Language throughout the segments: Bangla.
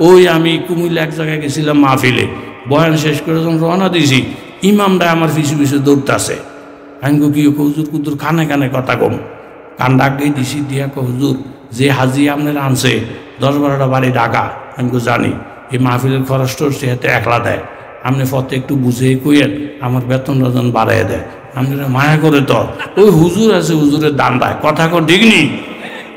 ওই আমি কুমিল্লা এক জায়গায় গেছিলাম মাহফিলে, বয়ান শেষ করে যখন রওনা দিছি ইমামরা আমার পিছু পিছু দৌড়তাছে। আমি কি হুজুর কুদুর কানে কানে কথা কম, কান ডাকেই দিছি দিয়া হুজুর যে হাজি আপনার আনছে 10-12টা বাড়ি ডাকা, আমি জানি এই মাহফিলের খরচ টরচ হাতে একলা দেয়, আপনি ফতে একটু বুঝেই কইয়েন আমার বেতন রজন বাড়াই দেয়, আপনারা মায়া করে তো ওই হুজুর আছে হুজুরের দান দেয়, কথা কর ঠিক নি।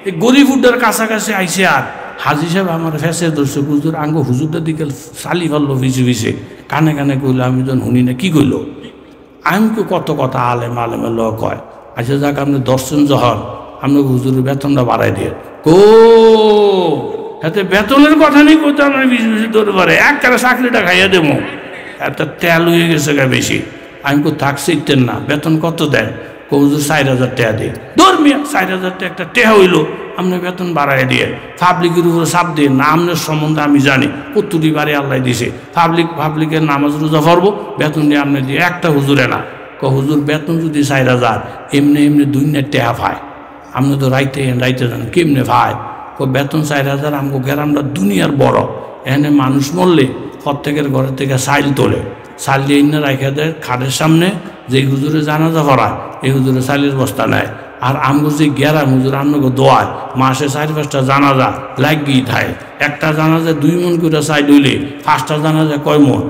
এই গরিব উড্ডার কাছাকাছি আইসে আর হাজি সাহেব আমার ফেসে ধরছে, হুজুর আঙ্গ হুজুরটার দিকে চালি ফেললো পিছে পিছে, কানে কানে কইলো, আমি যখন শুনি না কি কইলো, আমি কত কথা আলেম আলেমের লোক কয়। আচ্ছা যাক আপনি দর্শন জহর আপনি হুজুরের বেতনটা বাড়াই দিয়ে কো হাতে বেতনের কথা নেই, কইতে আপনার বেশি বেশি ধরে পারে একবারে চাকরিটা খাইয়া দেবো, একটা তেল হয়ে গেছে গা বেশি। আমি থাকছে ইতেন না, বেতন কত দেন? হুজুর 4,000 টাকা দিয়ে। ধর্মিয়া 4,000 টাকা একটা টেহা হইলো, আপনার বেতন বাড়াই দিয়ে পাবলিকের উপরে চাপ দিয়ে না, আপনার সম্বন্ধে আমি জানি কতটি বাড়ি আল্লাহ দিছে, পাবলিকের নামাজ রোজা পড়বো বেতন দিয়ে আপনি দিয়ে একটা হুজুরে না। হুজুর বেতন যদি 4,000 এমনি এমনি 2 টেহা পায়, আপনি তো রাইতে যান কেমনে ভাই? বেতন 4,000, আমাকে গ্রামটা দুনিয়ার বড়, এখানে মানুষ মরলে প্রত্যেকের ঘরের থেকে চাইল তোলে, চাল দিয়ে ইন্না রাখা দেয় খাটের সামনে, যে হুজুরে জানাজা করায় এই হুজুরে চাইলের বস্তা নেয়। আর আমগো যে গ্যারাম হুজুর আমগো দোয়ায় মাসে 4-5টা জানাজা লাগিয়ে থাকে, একটা জানাজা 2 মণ করে চাই দইলে 5টা জানাজা কয় মণ?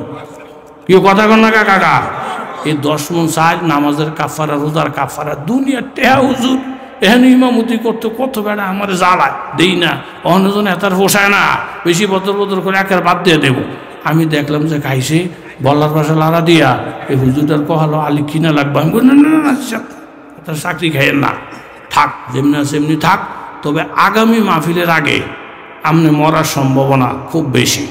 কেউ কথা কন না কাকা? এই 10 মণ চাই নামাজের কাফারা রোজার কাফারা দুনিয়ার টেহা হুজুর এখানে ইমামতি করতে কত বেড়া আমার জ্বালায় দেই না, অন্যজন এতার পোষায় না, বেশি বদর বদর করে একের বাদ দিয়ে দেবো। আমি দেখলাম যে খাইছে বলার পাশে লাড়া দিয়া এই হুজুরটার কহালো আলি কিনা লাগবে, আমি বলি না তার চাকরি খাইয়েন না, থাক যেমনি আছে এমনি থাক, তবে আগামী মাহফিলের আগে আপনি মরার সম্ভাবনা খুব বেশি।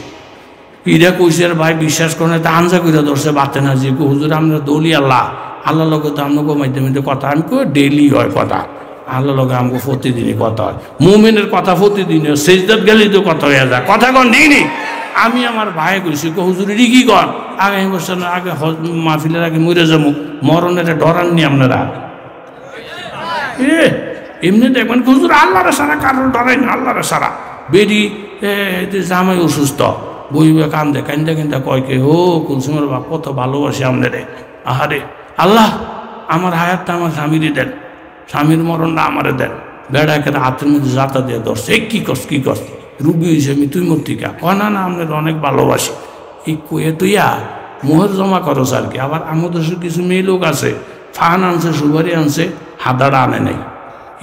ইরা কইছে ভাই বিশ্বাস করেন তা আনজা করে ধরছে বাতে না যে হুজুর আমরা দলি আল্লাহ আল্লাহ লোক তো আপনাকে মাধ্যমে কথা, আমি কই ডেইলি হয় কথা, আল্লাহ লোক আমাকে প্রতিদিনই কথা হয়, মুমিনের কথা প্রতিদিন, সেজদাত গেলেই তো কথা হয়ে যায়, কথা কন দিইনি। আমি আমার ভাই কইছি হুজুরি কি কর আগামী বছর আগে মাহফিলের আগে মরে যাবো, মরণের ডরাননি আপনারা? এমনি দেখবেন হুজুর আল্লাহর সারা কারণ ডরাই না, আল্লাহর সারা বেরি জামাই অসুস্থ বইবে কান্দে কান্দা কান্দা কয় কে ও কুলসুমের বাপ কত ভালোবাসে আপনারে, আহারে আল্লাহ আমার হায়াতটা আমার স্বামীরই দেন, স্বামীর মরণটা আমারে দেন, বেড়াকে হাতের মধ্যে যাতা দিয়ে ধরছে, কি করস রুগী হয়েছে আমি তুই মূর্তিকা কয় না আপনার অনেক ভালোবাসি, এই কয়ে তুইয়া মোহের জমা করস আর কি। আবার আমাদের কিছু মেয়ে লোক আছে ফান আনছে সুপারি আনছে হাদাটা আনে নাই,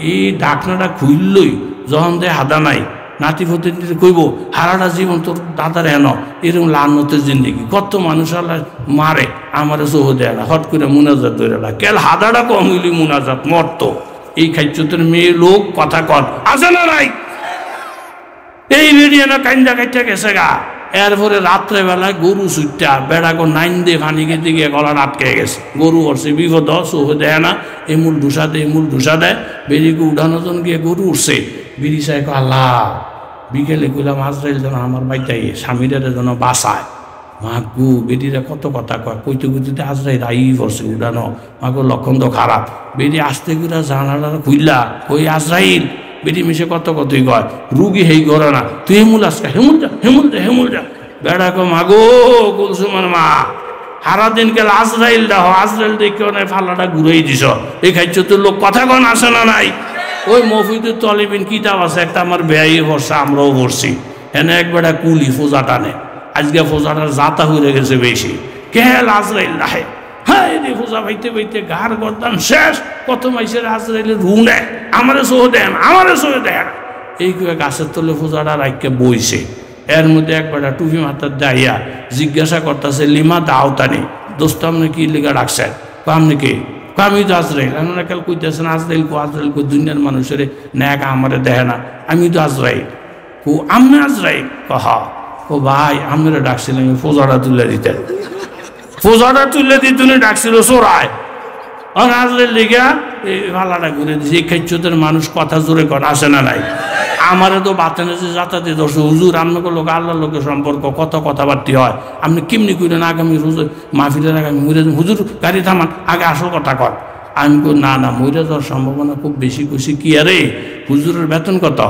এই ডাকনাটা খুললই যখন দেয় হাদা নাই নাতি ফতি কইব হারাটা জীবন তোর দাদার হেন এরকম লানতের জিন্দিগি, কত মানুষ আল্লাহ মারে আমার চোহ দেয় না, হট করে মুনাজাত ধরে না, কেল হাদাটা কম হইলি মুনাজাত মরতো। এই খাইচতের মেয়ে লোক কথা কর আছে না নাই? এই বেরিয়ে না কান্দা কাইটা গেছে গা, এরপরে রাত্রেবেলায় গরু ছুটটা বেড়াগো নাইন দিয়ে ফানি খেতে গিয়ে গলা আটকে গেছে, গরু উঠছে বিপদ চোহ দেয় না, এমুল ঢুসা দেয় বেরিয়ে উঠানোর জন্য গিয়ে গরু উঠছে, বিড়ি চাই আল্লাহ বিকেলে কইলাম আজরাইল যেন আমার বাইটাই স্বামীদের যেন বাসায়, মাগু বেটিরা কত কথা কয় কইতে কইতে আজরাইল আই পড়ছে উড়ানো, মাগো লক্ষণ তো খারাপ, বেটি আসতে করে জানালা খুললা কই আজরাইল, বেটি মিশে কতই কয় রুগী হেই করে না তুই হেমুল আসকা হেমুল যা বেড়া কো মাগো কুলসুমার মা সারা দিন গেল আজরাইল দেখে ফাল্লাটা ঘুরেই দিছ, এই খাইছ তোর লোক কথা কন আসে না নাই? ওই মফিদুর তলিবিন কিতাব আছে একটা আমার বেয়াই পড়ছে, আমরাও পড়ছি, এনে একবারে কুলি ফোজা টানে, আজকে ফোজাটার জাতা হয়ে গেছে বেশি, কেল আজরাইল রাহে হ্যাঁ রে ফোজা পাইতে গার গরদান শেষ, কত মাইসের আজরাইলে রু নেয় আমারে সহ দেন এই গাছের তলে ফোজাটা রাখকে বইছে, এর মধ্যে একবারে টুপি মাথার দাইয়া জিজ্ঞাসা করতেছে লিমা দাওতানি দোস্ত আপনি কি লেখা রাখছেন, আপনি কি? আমি তো আজরাইল, আপনারা কাল কইতেছেন আজরাইল কো দুনিয়ার মানুষের ন্যাক আমারে দেখে না, আমি তো আজরাইল কো আমি আজরাইল কহ ও ভাই আপনারা ডাকছিলেন ফোজাটা তুলে দিতেন, ফোজাটা তুলে দিতে ডাকছিল চোরায়, আর আজরাইল লেগা এই ভালাটা ঘুরে দিছে, এই খেচ্ছদের মানুষ কথা জোরে কর আসে না নাই? আমারে তো বাতেনে যে যাতাতে দোষ হুজুর আপনাকে লোক আল্লাহ লোকের সম্পর্ক কত কথাবার্তি হয়, আপনি কেমনি করেন আগামী রোজ মাহফিলের আগামী মরে হুজুর গাড়ি থামান আগে আসল কথা কর, আমি কই না মরে যাওয়ার সম্ভাবনা খুব বেশি খুশি কি আরে হুজুরের বেতন কত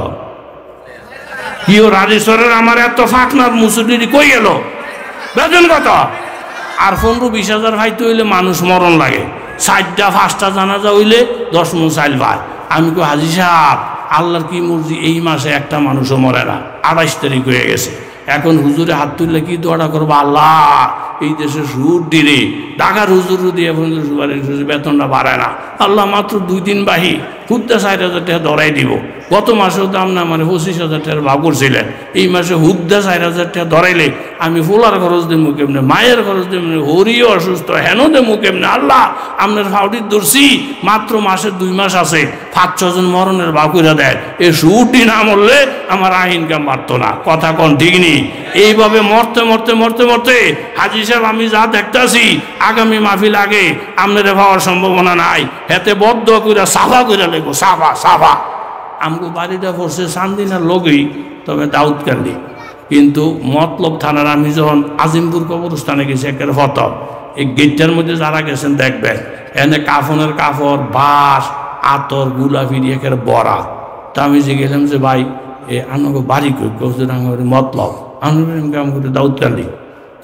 কিও রাজেশ্বরের আমার এত ফাঁকনার মুসুরি কই গেল বেতন কত আর 15-20 হাজার খাইতে হইলে মানুষ মরণ লাগে 4টা 5টা জানাজা হইলে 10 মণ চাইল পায় আমি কই হাজি সাহেব আল্লাহর কি মর্জি এই মাসে একটা মানুষও মরে না 28 তারিখ হয়ে গেছে এখন হুজুরে হাত তুললে কি দোয়াটা করবো আল্লাহ এই দেশে সুদ দিলে ঢাকার হুজুর দিয়ে বেতনটা বাড়ায় না আল্লাহ মাত্র 2 দিন বাহি হুদ্দা 4,000 টাকা ধরাই দিব গত মাসেও দাম না মানে 25,000 টাকার ভাব করছিলেন এই মাসে হুদ্দা 4,000 টাকা ধরাইলে আমি ফুলার খরচ দেবো কেমনে মায়ের খরচ দেবো হরিও অসুস্থ হেন দেবো কেমনে আল্লাহ আপনার ফাউডির ধরছি মাত্র মাসের 2 মাস আছে 5-6 জন মরণের ভাব করে দেয় এই সুদটি না মরলে আমার ইনকাম বাড়তো না কথা কোন ঠিক নেই এইভাবে মরতে মরতে মরতে মরতে হাজি সাহেব আমি যা দেখতেছি আগামী মাহফিল আগে আপনারা পাওয়ার সম্ভাবনা নাই হেতে বদ্ধ করে সাফা করে লেগো সাফা সাফা আমগো বাড়িটা পড়ছে চান্দিনার লগেই তবে দাউদকান্দি কিন্তু মতলব থানার আমি যখন আজিমপুর কবরস্থানে গেছি একের ফতব এই গেটটার মধ্যে যারা গেছেন দেখবেন এনে কাফনের কাপড় বাঁশ আতর গুলাফিরি একের বড়া তা আমি যে গেলাম যে ভাই এ আনগো বাড়ি কই হুজুর আমার মতলব আমি কাম করে দাউদকান্দি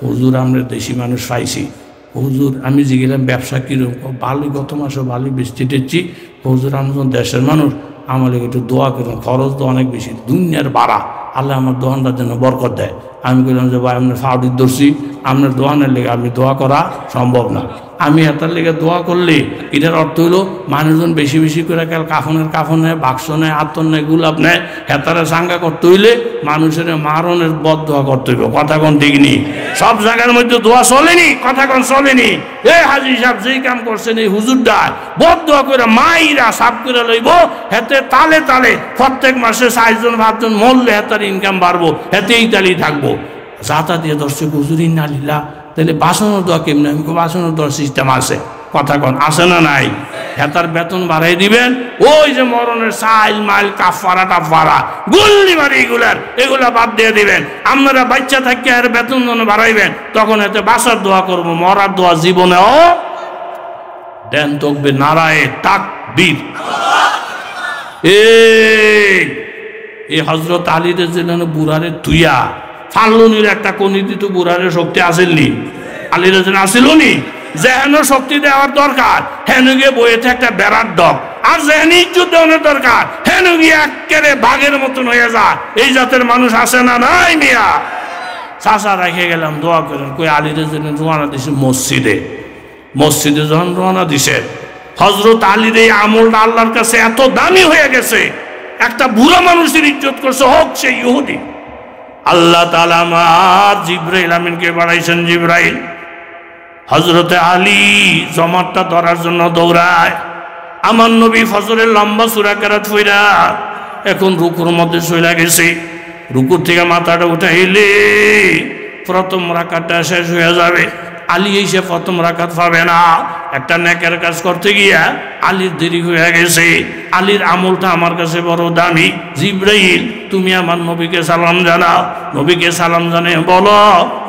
হুজুর আমরা দেশি মানুষ পাইছি হুজুর আমি যে গেলাম ব্যবসা কিরকম ভালোই গত মাসে ভালোই বৃষ্টি টেচ্ছি হুজুর আমি দেশের মানুষ আমাকে একটু দোয়া করুন খরচ তো অনেক বেশি দুনিয়ার বাড়া আল্লাহ আমার দোকানটার জন্য বরকত দেয় আমি বললাম যে ভাই আপনার ফাউডির ধরছি আপনার দোকানের লেগে আপনি দোয়া করা সম্ভব না আমি এটার লেগে দোয়া করলে এটার অর্থ হইল মানুষজন বেশি বেশি করে কাল কাফন নেয় বাক্স নেয় আত্মর নেয় গুলাপ নেয় হেতারে সাঙ্গা করতে হইলে মানুষের মারণের বদ দোয়া করতে হইব কথা কোন ঠিক নেই সব জায়গার মধ্যে দোয়া চলেনি কথা কোন চলেনি এই হাজি সাহেব যেই কাম করছেন এই হুজুরটা বদ দোয়া করে মাইরা সাফ করে লইব হেতে তালে তালে প্রত্যেক মাসে 4 জন 5 জন মরলে হেতার ইনকাম বাড়বো হেতে ইতালি থাকবো যাতা দিয়ে দর্শক হুজুরি না লিলা তাহলে বাসনের দোয়া কেমন আমি বাসনের দোয়ার সিস্টেম আছে কথা কন আছে না নাই হেতার বেতন বাড়াই দিবেন ওই যে মরণের সাইল মাইল কাফারা টাফারা গুল্লি মারি এগুলা বাদ দিয়ে দিবেন আপনারা বাচ্চা থাকি আর বেতন বাড়াইবেন তখন এতে বাসার দোয়া করবো মরার দোয়া জীবনেও দেন তকবে নারায়ে তাকবীর এই হযরত আলীর জন্য বুড়ারে তুইয়া ফাল্লুনির একটা কোনি দিত বুড়ারে শক্তি আসেননি আলীর জন্য আসিল নি যেহেন শক্তি দেওয়ার দরকার হেন গিয়ে বইয়েছে একটা বেড়ার ডগ আর যেহেন ইজ্জত দেওয়ার দরকার হেন গিয়ে একেবারে বাঘের মতন হয়ে যা এই জাতের মানুষ আসে না নাই মিয়া চাষা রেখে গেলাম দোয়া করেন কই আলীর জন্য রোয়ানা দিছে মসজিদে যখন রোয়ানা দিছে হযরত আলীর এই আমলটা আল্লাহর কাছে এত দামি হয়ে গেছে একটা বুড়া মানুষের ইজ্জত করছে হোক সে ইহুদি আল্লাহ তাআলা আমার জিবরাইল আমিনকে বাড়াইছেন জিবরাইল হযরতে আলী জমাতটা ধরার জন্য দৌড়ায় আমার নবী ফজরের লম্বা সূরা কেরাত পড়া এখন রুকুর মধ্যে চলে গেছে রুকুর থেকে মাথাটা উঠাইলে প্রথম রাকাতটা শেষ হয়ে যাবে আলী এসে প্রথম রাকাত পাবে না একটা নেকের কাজ করতে গিয়া আলীর দেরি হয়ে গেছে আলীর আমলটা আমার কাছে বড় দামি জিবরাইল তুমি আমার নবীকে সালাম জানাও নবীকে সালাম জানে বলো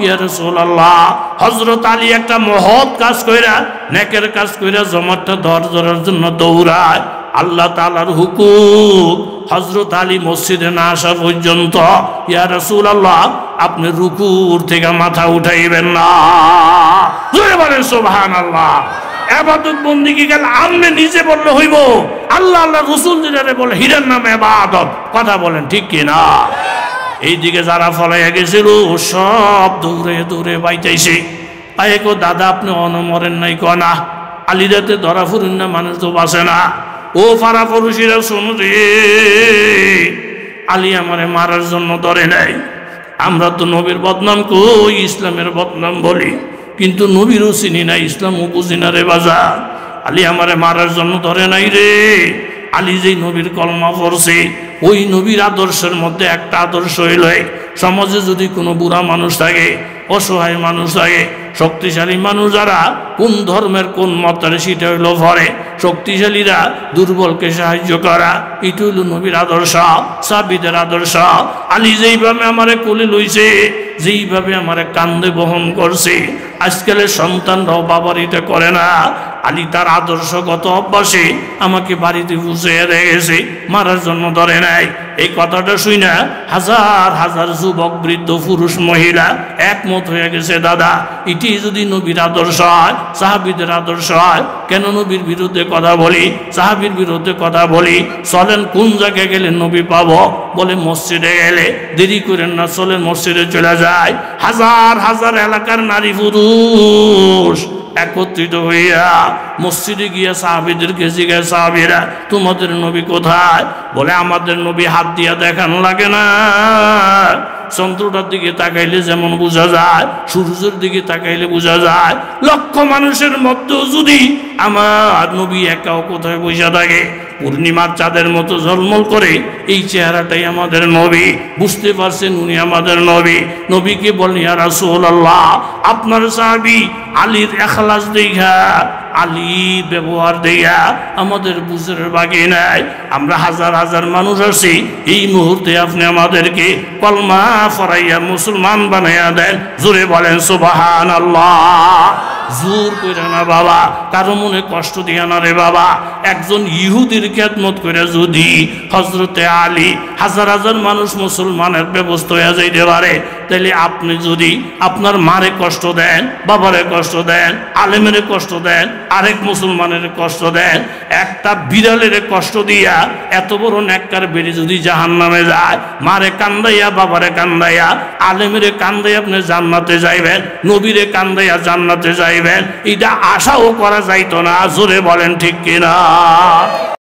ইয়া রাসূলুল্লাহ হযরত আলী একটা মহৎ কাজ কইরা নেকের কাজ কইরা জমাতটা ধরার জন্য দৌড়ায় আল্লাহ তাআলার হুকুম হযরত আলী মসজিদে না আসা পর্যন্ত ইয়া রাসূলুল্লাহ আপনি রুকুর থেকে মাথা উঠাইবেন না জোরে বলেন সুবহানাল্লাহ ইবাদত বন্দেগী গেল আপনি নিজে বললে হইব আল্লাহ আল্লাহ রাসূল যেটারে বলে হীরার নামে ইবাদত কথা বলেন ঠিক কি না এইদিকে যারা ফলাইয়া গেছিল সব দৌড়ে দৌড়ে বাইতাইছে আয়ে কো দাদা আপনি অনমরেন নাই কনা আলীরাতে ধরা ফুরুন না মানুষ তো বাঁচে না ও ফারা পুরুষেরা শোনো রে আলী আমারে মারার জন্য ধরে নাই আমরা তো নবীর বদনাম কই ইসলামের বদনাম বলি কিন্তু নবীরও চিনি না ইসলামও বুঝি না রে বাজার আলী আমারে মারার জন্য ধরে নাই রে আলী যেই নবীর কলমা পড়ছে ওই নবীর আদর্শের মধ্যে একটা আদর্শ হইল সমাজে যদি কোনো বুড়া মানুষ থাকে অসহায় মানুষ থাকে শক্তিশালী মানুষ যারা কোন ধর্মের কোন মতের সেটা হইল ভরে শক্তিশালীরা দুর্বলকে সাহায্য করা এটা হইল নবীর আদর্শ সাবিদের আদর্শ আলী যেইভাবে আমারে কোলে লইছে যেইভাবে আমার কান্দে বহন করছে, আজকালের সন্তানরাও বাবার এটা করে না। আলী তার আদর্শগত অভ্যাসে আমাকে বাড়িতে বুঝিয়ে রেখেছে, মারার জন্য ধরে নাই। এই কথাটা শুই না হাজার হাজার যুবক, বৃদ্ধ, পুরুষ, মহিলা একমত হয়ে গেছে, দাদা এটি যদি নবীর আদর্শ হয়, সাহাবীদের আদর্শ হয়, কেন নবীর বিরুদ্ধে কথা বলি, সাহাবীর বিরুদ্ধে কথা বলি? চলেন কোন জায়গায় গেলে নবী পাবো? বলে মসজিদে গেলে। দেরি করেন না, চলেন মসজিদে চলে যায়। হাজার হাজার এলাকার নারী পুরুষ একত্রিত হইয়া মসজিদে গিয়া সাহাবীদেরকে জিজ্ঞাসা, সাহাবীরা তোমাদের নবী কোথায়? বলে আমাদের নবী হাত দিয়া দেখানো লাগে না, চন্দ্রটার দিকে তাকাইলে যেমন বোঝা যায়, সূর্যের দিকে তাকাইলে বোঝা যায়। লক্ষ মানুষের মধ্যেও যদি আমার নবী একাও কোথায় বসে থাকে, পূর্ণিমার চাঁদের মতো ঝলমল করে, এই চেহারাটাই আমাদের নবী। বুঝতে পারছেন উনি আমাদের নবী। নবীকে বলেন ইয়া রাসূলুল্লাহ, আপনার সাহাবী আলীর ইখলাস দেখা, আলীর ব্যবহার দেখা আমাদের বুঝের বাকি নাই। আমরা হাজার হাজার মানুষ আছি, এই মুহূর্তে আপনি আমাদেরকে কলমা পড়াইয়া মুসলমান বানাইয়া দেন। জোরে বলেন সুবহানাল্লাহ। জোর করে না বাবা, কারো মনে কষ্ট দিয়া না রে বাবা। একজন ইহুদির খেদমত করে যদি হযরতে আলী হাজার হাজার মানুষ মুসলমানের ব্যবস্থা হয়ে যাইতে পারে, তাহলে আপনি যদি আপনার মারে কষ্ট দেন, বাবারে কষ্ট দেন, আলেমের কষ্ট দেন, আরেক মুসলমানের কষ্ট দেন, একটা বিড়ালের কষ্ট দিয়া এত বড় নেককার বেরি যদি জাহান্নামে যায়, মারে কান্দাইয়া, বাবারে কান্দাইয়া, আলেমের কান্দাইয়া আপনি জান্নাতে যাইবেন, নবীরে কান্দাইয়া জান্নাতে যাইবেন, এটা আশাও করা যাইতো না। জোরে বলেন ঠিক কিনা?